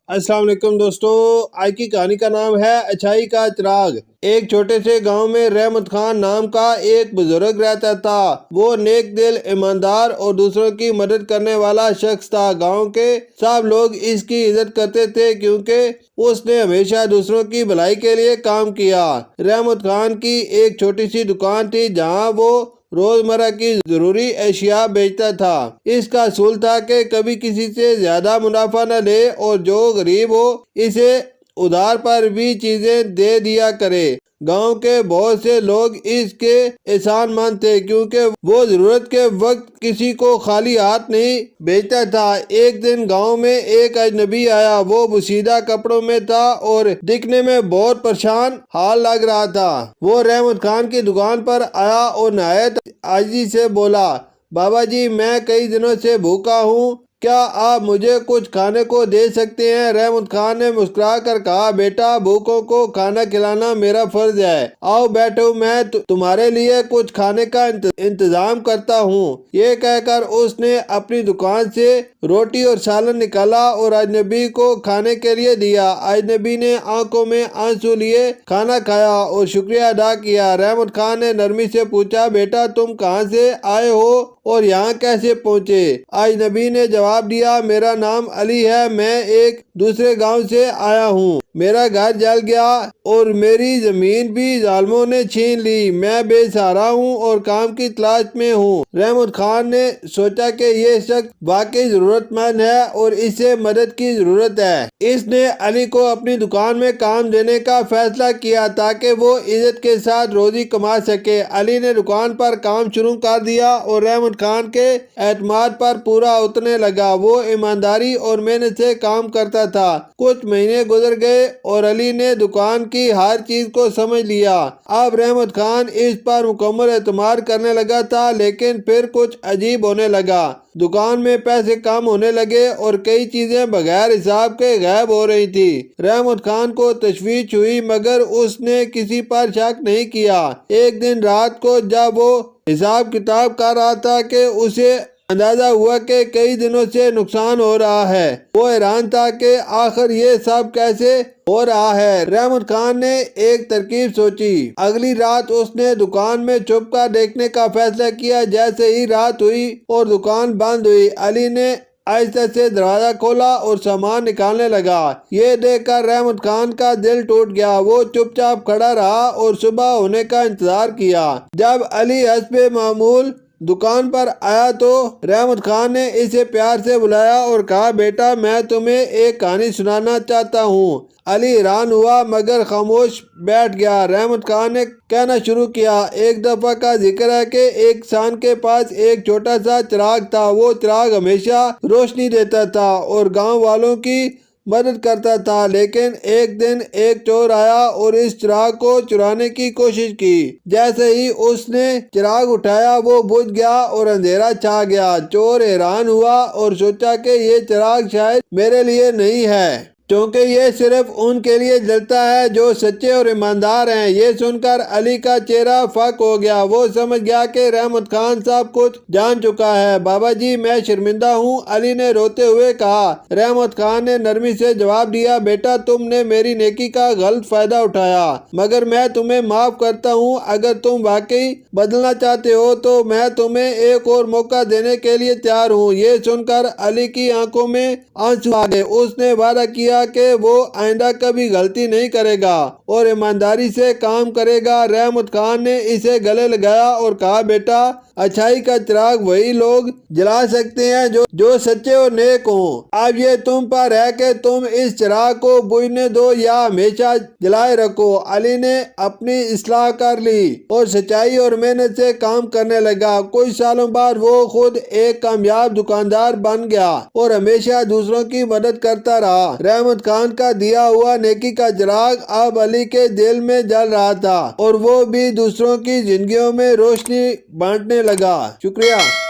السلام علیکم دوستو، آج کی کہانی کا نام ہے اچھائی کا چراغ۔ ایک چھوٹے سے گاؤں میں رحمت خان نام کا ایک بزرگ رہتا تھا۔ وہ نیک دل، ایماندار اور دوسروں کی مدد کرنے والا شخص تھا۔ گاؤں کے سب لوگ اس کی عزت کرتے تھے کیونکہ اس نے ہمیشہ دوسروں کی بھلائی کے لیے کام کیا۔ رحمت خان کی ایک چھوٹی سی دکان تھی جہاں وہ روزمرہ کی ضروری اشیاء بیچتا تھا۔ اس کا اصول تھا کہ کبھی کسی سے زیادہ منافع نہ لے اور جو غریب ہو اسے ادھار پر بھی چیزیں دے دیا کرے۔ گاؤں کے بہت سے لوگ اس کے احسان مند تھے کیونکہ وہ ضرورت کے وقت کسی کو خالی ہاتھ نہیں بھیجتا تھا۔ ایک دن گاؤں میں ایک اجنبی آیا۔ وہ پوشیدہ کپڑوں میں تھا اور دکھنے میں بہت پریشان حال لگ رہا تھا۔ وہ رحمت خان کی دکان پر آیا اور نہایت عاجزی سے بولا، بابا جی، میں کئی دنوں سے بھوکا ہوں، کیا آپ مجھے کچھ کھانے کو دے سکتے ہیں؟ رحمت خان نے مسکرا کر کہا، بیٹا، بھوکوں کو کھانا کھلانا میرا فرض ہے، آؤ بیٹھو، میں تمہارے لیے کچھ کھانے کا انتظام کرتا ہوں۔ یہ کہہ کر اس نے اپنی دکان سے روٹی اور سالن نکالا اور اجنبی کو کھانے کے لیے دیا۔ اجنبی نے آنکھوں میں آنسو لیے کھانا کھایا اور شکریہ ادا کیا۔ رحمت خان نے نرمی سے پوچھا، بیٹا، تم کہاں سے آئے ہو اور یہاں کیسے پہنچے؟ اجنبی نے جواب دیا، میرا نام علی ہے، میں ایک دوسرے گاؤں سے آیا ہوں، میرا گھر جل گیا اور میری زمین بھی ظالموں نے چھین لی، میں بے سہارا ہوں اور کام کی تلاش میں ہوں۔ رحمت خان نے سوچا کہ یہ شخص واقعی ضرورت مند ہے اور اسے مدد کی ضرورت ہے۔ اس نے علی کو اپنی دکان میں کام دینے کا فیصلہ کیا تاکہ وہ عزت کے ساتھ روزی کما سکے۔ علی نے دکان پر کام شروع کر دیا اور رحمت خان کے اعتماد پر پورا اترنے لگا۔ وہ ایمانداری اور محنت سے کام کرتا تھا۔ کچھ مہینے گزر گئے اور علی نے دکان کی ہر چیز کو سمجھ لیا۔ اب رحمت خان اس پر مکمل اعتماد کرنے لگا تھا، لیکن پھر کچھ عجیب ہونے لگا۔ دکان میں پیسے کم ہونے لگے اور کئی چیزیں بغیر حساب کے غائب ہو رہی تھی۔ رحمت خان کو تشویش ہوئی مگر اس نے کسی پر شک نہیں کیا۔ ایک دن رات کو جب وہ حساب کتاب کر رہا تھا کہ اسے اندازہ ہوا کہ کئی دنوں سے نقصان ہو رہا ہے۔ وہ حیران تھا کہ آخر یہ سب کیسے ہو رہا ہے۔ رحمت خان نے ایک ترکیب سوچی۔ اگلی رات اس نے دکان میں چھپ کر دیکھنے کا فیصلہ کیا۔ جیسے ہی رات ہوئی اور دکان بند ہوئی، علی نے آہستہ سے دروازہ کھولا اور سامان نکالنے لگا۔ یہ دیکھ کر رحمت خان کا دل ٹوٹ گیا۔ وہ چپ چاپ کھڑا رہا اور صبح ہونے کا انتظار کیا۔ جب علی حسب معمول دکان پر آیا تو رحمت خان نے اسے پیار سے بلایا اور کہا، بیٹا، میں تمہیں ایک کہانی سنانا چاہتا ہوں۔ علی حیران ہوا مگر خاموش بیٹھ گیا۔ رحمت خان نے کہنا شروع کیا، ایک دفعہ کا ذکر ہے کہ ایک کسان کے پاس ایک چھوٹا سا چراغ تھا۔ وہ چراغ ہمیشہ روشنی دیتا تھا اور گاؤں والوں کی مدد کرتا تھا، لیکن ایک دن ایک چور آیا اور اس چراغ کو چرانے کی کوشش کی۔ جیسے ہی اس نے چراغ اٹھایا وہ بجھ گیا اور اندھیرا چھا گیا۔ چور حیران ہوا اور سوچا کہ یہ چراغ شاید میرے لیے نہیں ہے، کیونکہ یہ صرف ان کے لیے جلتا ہے جو سچے اور ایماندار ہیں۔ یہ سن کر علی کا چہرہ فاق ہو گیا۔ وہ سمجھ گیا کہ رحمت خان سب کچھ جان چکا ہے۔ بابا جی، میں شرمندہ ہوں، علی نے روتے ہوئے کہا۔ رحمت خان نے نرمی سے جواب دیا، بیٹا، تم نے میری نیکی کا غلط فائدہ اٹھایا مگر میں تمہیں معاف کرتا ہوں۔ اگر تم واقعی بدلنا چاہتے ہو تو میں تمہیں ایک اور موقع دینے کے لیے تیار ہوں۔ یہ سن کر علی کی آنکھوں میں آنسو آ گئے۔ اس نے وعدہ کیا کہ وہ آئندہ کبھی غلطی نہیں کرے گا اور ایمانداری سے کام کرے گا۔ رحمت خان نے اسے گلے لگایا اور کہا، بیٹا، اچھائی کا چراغ وہی لوگ جلا سکتے ہیں جو سچے اور نیک ہوں۔ اب یہ تم پر ہے کہ تم اس چراغ کو بجھنے دو یا ہمیشہ جلائے رکھو۔ علی نے اپنی اصلاح کر لی اور سچائی اور محنت سے کام کرنے لگا۔ کچھ سالوں بعد وہ خود ایک کامیاب دکاندار بن گیا اور ہمیشہ دوسروں کی مدد کرتا رہا۔ رحمت خان کا دیا ہوا نیکی کا چراغ اب علی کے دل میں جل رہا تھا اور وہ بھی دوسروں کی زندگیوں میں روشنی بانٹنے لگا۔ شکریہ۔